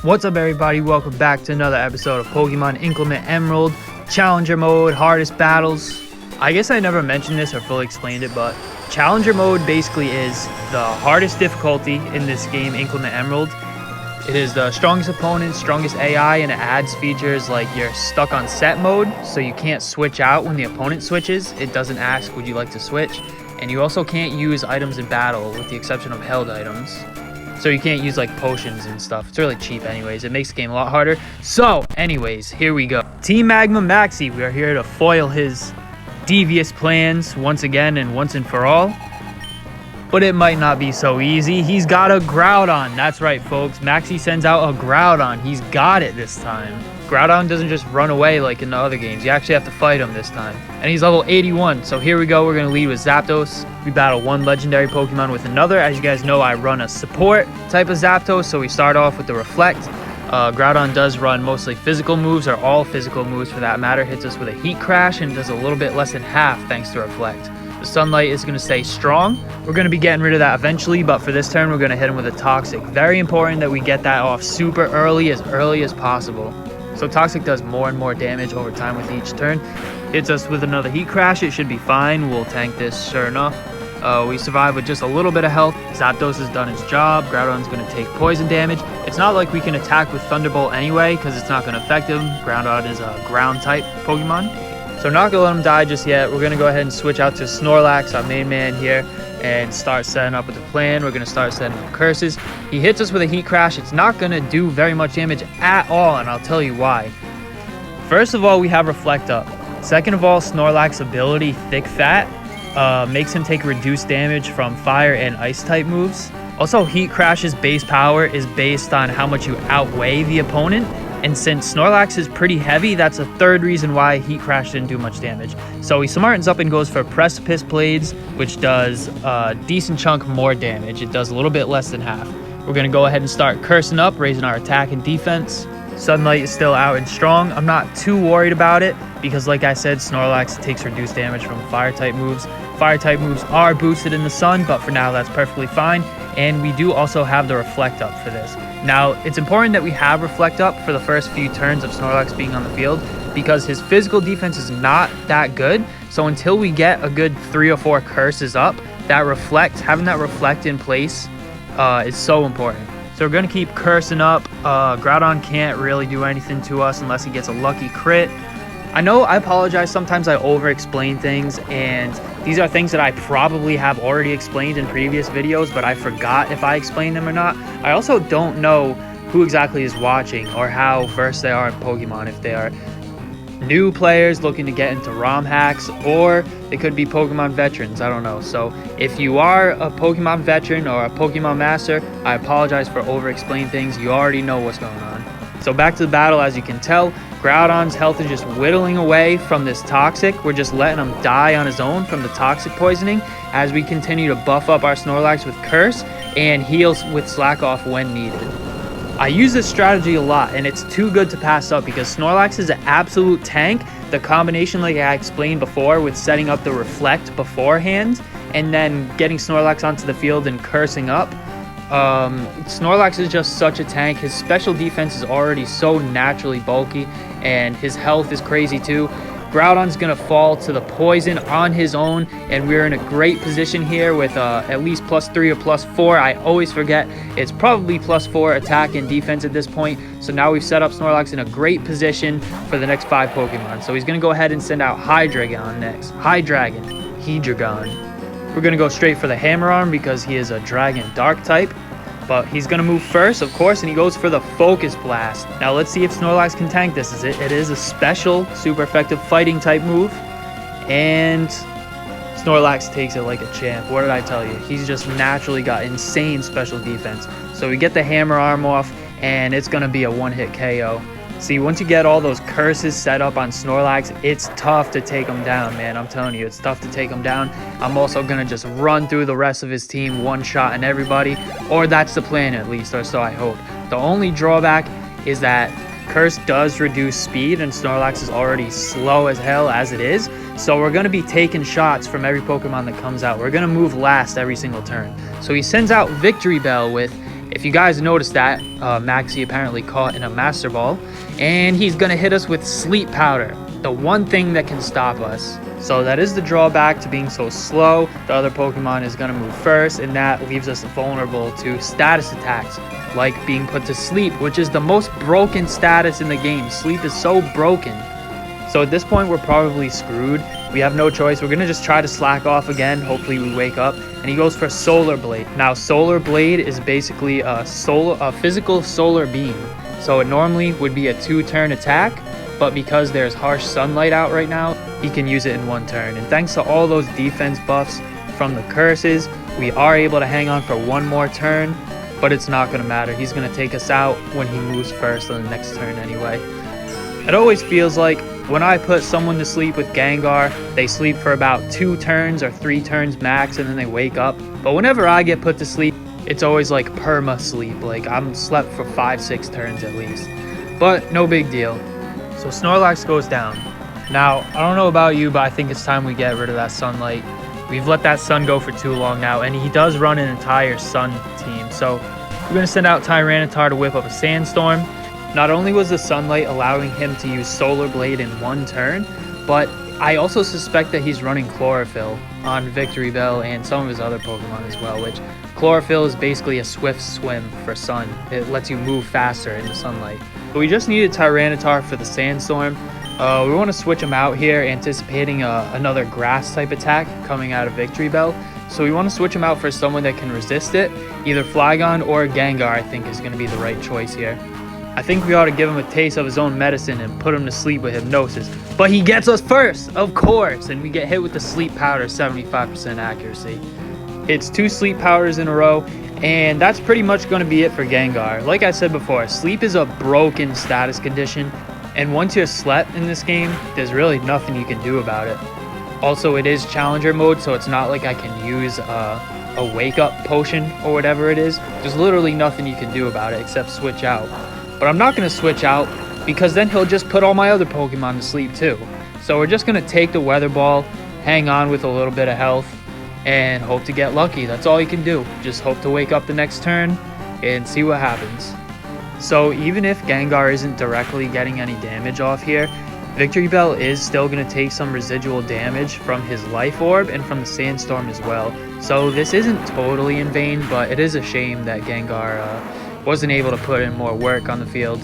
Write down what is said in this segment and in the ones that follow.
What's up, everybody? Welcome back to another episode of Pokemon Inclement Emerald Challenger Mode, hardest battles. I guess I never mentioned this or fully explained it, but Challenger Mode basically is the hardest difficulty in this game, Inclement Emerald. It is the strongest opponent, strongest AI, and it adds features like you're stuck on set mode, so you can't switch out when the opponent switches. It doesn't ask, would you like to switch? And you also can't use items in battle with the exception of held items. So you can't use like potions and stuff. It's really cheap anyways. It makes the game a lot harder. So anyways, here we go. Team Magma Maxie, we are here to foil his devious plans once again and once and for all. But it might not be so easy. He's got a Groudon. That's right, folks. Maxie sends out a Groudon. He's got it this time. Groudon doesn't just run away like in the other games. You actually have to fight him this time. And he's level 81. So here we go. We're going to lead with Zapdos. We battle one legendary Pokemon with another. As you guys know, I run a support type of Zapdos. So we start off with the Reflect. Groudon does run mostly physical moves, or all physical moves for that matter. Hits us with a Heat Crash and does a little bit less than half thanks to Reflect. The Sunlight is going to stay strong. We're going to be getting rid of that eventually, but for this turn, we're going to hit him with a Toxic. Very important that we get that off super early as possible. So Toxic does more and more damage over time with each turn. Hits us with another Heat Crash. It should be fine. We'll tank this sure enough. We survive with just a little bit of health. Zapdos has done its job. Groudon's going to take poison damage. It's not like we can attack with Thunderbolt anyway, because it's not going to affect him. Groudon is a ground type Pokemon. So not going to let him die just yet. We're going to go ahead and switch out to Snorlax, our main man here, and start setting up with a plan. We're going to start setting up curses. He hits us with a Heat Crash. It's not going to do very much damage at all, and I'll tell you why. First of all, we have Reflect up. Second of all, Snorlax's ability, Thick Fat, makes him take reduced damage from fire and ice type moves. Also, Heat Crash's base power is based on how much you outweigh the opponent. And since Snorlax is pretty heavy, that's a third reason why Heat Crash didn't do much damage. So he smartens up and goes for Precipice Blades, which does a decent chunk more damage. It does a little bit less than half. We're going to go ahead and start cursing up, raising our attack and defense. Sunlight is still out and strong. I'm not too worried about it because, like I said, Snorlax takes reduced damage from Fire-type moves. Fire-type moves are boosted in the sun, but for now that's perfectly fine. And we do also have the Reflect up for this. Now, it's important that we have Reflect up for the first few turns of Snorlax being on the field because his physical defense is not that good. So until we get a good 3 or 4 curses up, having that Reflect in place is so important. So we're going to keep cursing up. Groudon can't really do anything to us unless he gets a lucky crit. I know I apologize. Sometimes I over-explain things, and these are things that I probably have already explained in previous videos, but I forgot if I explained them or not. I also don't know who exactly is watching or how versed they are in Pokemon, if they are new players looking to get into ROM hacks, or they could be Pokemon veterans. I don't know. So if you are a Pokemon veteran or a Pokemon master, I apologize for over-explaining things. You already know what's going on. So back to the battle. As you can tell, Groudon's health is just whittling away from this Toxic. We're just letting him die on his own from the Toxic poisoning as we continue to buff up our Snorlax with Curse and heals with Slack Off when needed. I use this strategy a lot, and it's too good to pass up because Snorlax is an absolute tank. The combination, like I explained before, with setting up the Reflect beforehand and then getting Snorlax onto the field and cursing up. Snorlax is just such a tank. His special defense is already so naturally bulky, and his health is crazy too. Groudon's gonna fall to the poison on his own, and we're in a great position here with at least +3 or +4. I always forget. It's probably +4 attack and defense at this point. So now we've set up Snorlax in a great position for the next 5 Pokemon. So he's gonna go ahead and send out Hydreigon next. Hydreigon. We're gonna go straight for the Hammer Arm because he is a Dragon Dark type. But he's going to move first, of course, and he goes for the Focus Blast. Now, let's see if Snorlax can tank this. It is a special, super effective fighting type move. And Snorlax takes it like a champ. What did I tell you? He's just naturally got insane special defense. So we get the Hammer Arm off, and it's going to be a one-hit KO. See, once you get all those curses set up on Snorlax, it's tough to take him down, man. I'm telling you, it's tough to take him down. I'm also going to just run through the rest of his team, one-shotting everybody. Or that's the plan, at least, or so I hope. The only drawback is that Curse does reduce speed, and Snorlax is already slow as hell as it is. So we're going to be taking shots from every Pokemon that comes out. We're going to move last every single turn. So he sends out Victory Bell with If you guys noticed that, Maxie apparently caught in a Master Ball, and he's gonna hit us with Sleep Powder, the one thing that can stop us. So that is the drawback to being so slow. The other Pokemon is gonna move first, and that leaves us vulnerable to status attacks, like being put to sleep, which is the most broken status in the game. Sleep is so broken. So at this point, we're probably screwed. We have no choice. We're gonna just try to slack off again. Hopefully we wake up. And he goes for Solar Blade. Now, Solar Blade is basically a physical solar beam. So it normally would be a 2-turn attack, but because there's harsh sunlight out right now, he can use it in 1 turn. And thanks to all those defense buffs from the curses, we are able to hang on for 1 more turn, but it's not gonna matter. He's gonna take us out when he moves first on the next turn anyway. It always feels like when I put someone to sleep with Gengar, they sleep for about 2 turns or 3 turns max, and then they wake up. But whenever I get put to sleep, it's always like perma sleep. Like I'm slept for 5-6 turns at least. But no big deal. So Snorlax goes down. Now, I don't know about you, but I think it's time we get rid of that sunlight. We've let that sun go for too long now, and he does run an entire sun team. So we're going to send out Tyranitar to whip up a Sandstorm. Not only was the sunlight allowing him to use Solar Blade in 1 turn, but I also suspect that he's running Chlorophyll on Victory Bell and some of his other Pokemon as well, which Chlorophyll is basically a swift swim for sun. It lets you move faster in the sunlight. But we just needed Tyranitar for the Sandstorm. We want to switch him out here, anticipating another grass type attack coming out of Victory Bell. So we want to switch him out for someone that can resist it. Either Flygon or Gengar, I think, is going to be the right choice here. I think we ought to give him a taste of his own medicine and put him to sleep with hypnosis. But he gets us first, of course, and we get hit with the Sleep Powder, 75% accuracy. It's 2 Sleep Powders in a row, and that's pretty much going to be it for Gengar. Like I said before, sleep is a broken status condition, and once you're slept in this game, there's really nothing you can do about it. Also, it is Challenger mode, so it's not like I can use a wake-up potion or whatever it is. There's literally nothing you can do about it except switch out. But I'm not going to switch out because then he'll just put all my other Pokemon to sleep too. So we're just going to take the Weather Ball, hang on with a little bit of health, and hope to get lucky. That's all you can do. Just hope to wake up the next turn and see what happens. So even if Gengar isn't directly getting any damage off here, Victory Bell is still going to take some residual damage from his Life Orb and from the Sandstorm as well. So this isn't totally in vain, but it is a shame that Gengar wasn't able to put in more work on the field.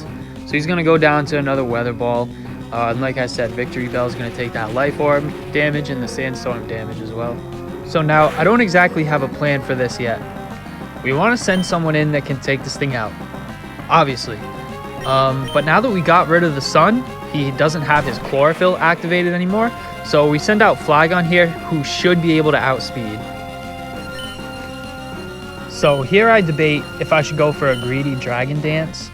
So he's going to go down to another Weather Ball. And like I said, Victory Bell is going to take that Life Orb damage and the Sandstorm damage as well. So now, I don't exactly have a plan for this yet. We want to send someone in that can take this thing out, obviously. But now that we got rid of the sun, he doesn't have his Chlorophyll activated anymore. So we send out Flygon here, who should be able to outspeed. So here I debate if I should go for a greedy Dragon Dance,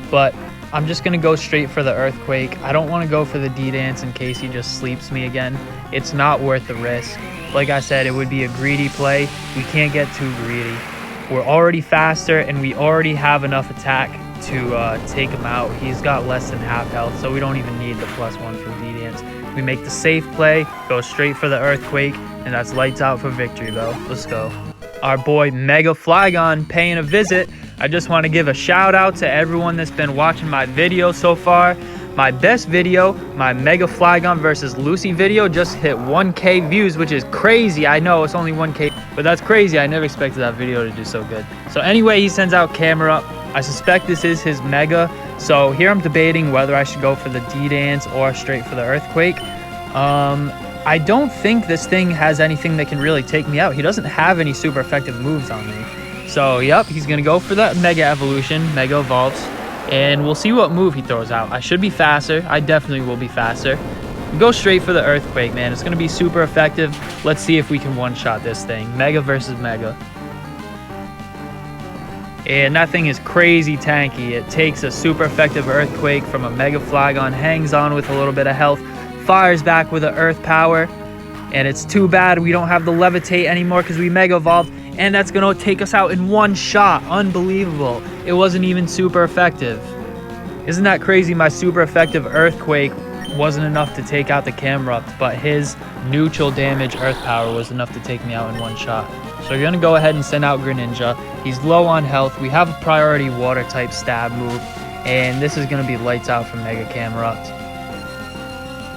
but I'm just going to go straight for the Earthquake. I don't want to go for the D-Dance in case he just sleeps me again. It's not worth the risk. Like I said, it would be a greedy play. We can't get too greedy. We're already faster, and we already have enough attack to take him out. He's got less than half health, so we don't even need the +1 from D-Dance. We make the safe play, go straight for the Earthquake, and that's lights out for Victory Bell. Let's go. Our boy Mega Flygon paying a visit. I just want to give a shout out to everyone that's been watching my video so far. My best video, my Mega Flygon versus Lucy video, just hit 1K views, which is crazy. I know it's only 1K, but that's crazy. I never expected that video to do so good. So anyway, he sends out Camera. I suspect this is his Mega. So here I'm debating whether I should go for the D-Dance or straight for the Earthquake. I don't think this thing has anything that can really take me out. He doesn't have any super effective moves on me. So, yep, he's going to go for that Mega Evolution, Mega Evolves, and we'll see what move he throws out. I should be faster. I definitely will be faster. Go straight for the Earthquake, man. It's going to be super effective. Let's see if we can one-shot this thing. Mega versus Mega. And that thing is crazy tanky. It takes a super effective Earthquake from a Mega Flygon, hangs on with a little bit of health, fires back with an Earth Power, and it's too bad we don't have the Levitate anymore because we Mega Evolved, and that's going to take us out in one shot. Unbelievable. It wasn't even super effective. Isn't that crazy? My super effective Earthquake wasn't enough to take out the Camerupt, but his neutral damage Earth Power was enough to take me out in one shot. So we're going to go ahead and send out Greninja. He's low on health. We have a priority water type stab move. And this is going to be lights out from Mega Camerupt.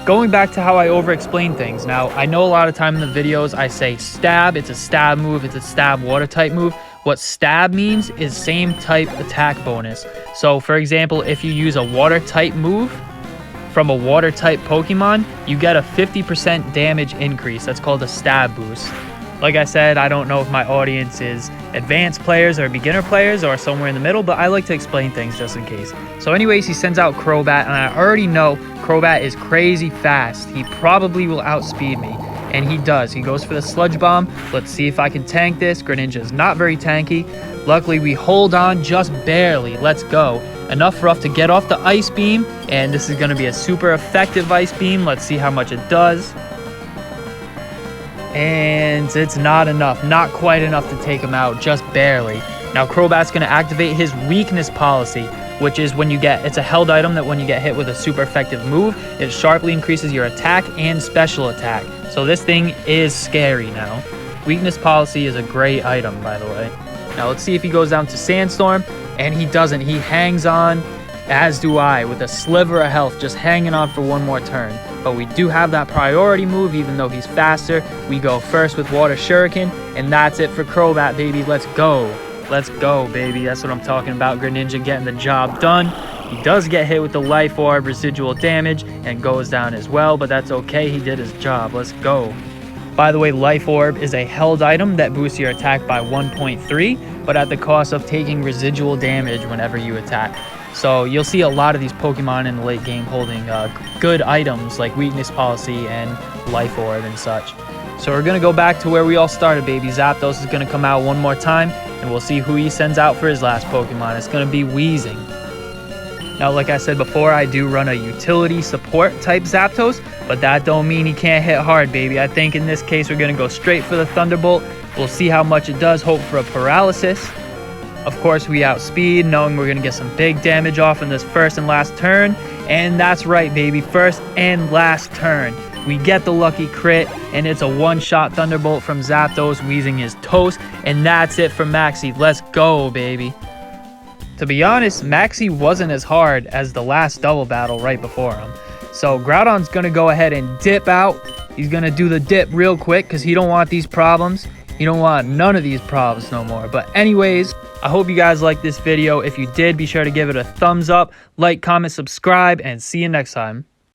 Going back to how I over-explain things. Now, I know a lot of time in the videos I say stab. It's a stab move. It's a stab water type move. What stab means is same type attack bonus. So, for example, if you use a water type move from a water type Pokemon, you get a 50% damage increase. That's called a stab boost. Like I said, I don't know if my audience is advanced players or beginner players or somewhere in the middle, but I like to explain things just in case. So anyways, he sends out Crobat, and I already know Crobat is crazy fast. He probably will outspeed me, and he does. He goes for the Sludge Bomb. Let's see if I can tank this. Greninja is not very tanky. Luckily, we hold on just barely. Let's go. Enough for us to get off the Ice Beam, and this is going to be a super effective Ice Beam. Let's see how much it does. And it's not enough, not quite enough to take him out, just barely. Now Crobat's going to activate his weakness policy, which is when you get, it's a held item that when you get hit with a super effective move, it sharply increases your attack and special attack. So this thing is scary now. Weakness policy is a great item, by the way. Now let's see if he goes down to Sandstorm, and he doesn't. He hangs on, as do I, with a sliver of health, just hanging on for one more turn. But we do have that priority move, even though he's faster. We go first with Water Shuriken, and that's it for Crobat, baby. Let's go. Let's go, baby. That's what I'm talking about. Greninja getting the job done. He does get hit with the Life Orb, residual damage, and goes down as well, but that's okay. He did his job. Let's go. By the way, Life Orb is a held item that boosts your attack by 1.3, but at the cost of taking residual damage whenever you attack. So you'll see a lot of these Pokemon in the late game holding good items like Weakness Policy and Life Orb and such. So we're going to go back to where we all started, baby. Zapdos is going to come out one more time, and we'll see who he sends out for his last Pokemon. It's going to be Weezing. Now, like I said before, I do run a utility support type Zapdos, but that don't mean he can't hit hard, baby. I think in this case, we're going to go straight for the Thunderbolt. We'll see how much it does. Hope for a Paralysis. Of course, we outspeed, knowing we're going to get some big damage off in this first and last turn. And that's right, baby. First and last turn. We get the lucky crit, and it's a one-shot Thunderbolt from Zapdos. Weezing is toast, and that's it for Maxie. Let's go, baby. To be honest, Maxie wasn't as hard as the last double battle right before him. So Groudon's going to go ahead and dip out. He's going to do the dip real quick because he don't want these problems. He don't want none of these problems no more. But anyways, I hope you guys liked this video. If you did, be sure to give it a thumbs up, like, comment, subscribe, and see you next time.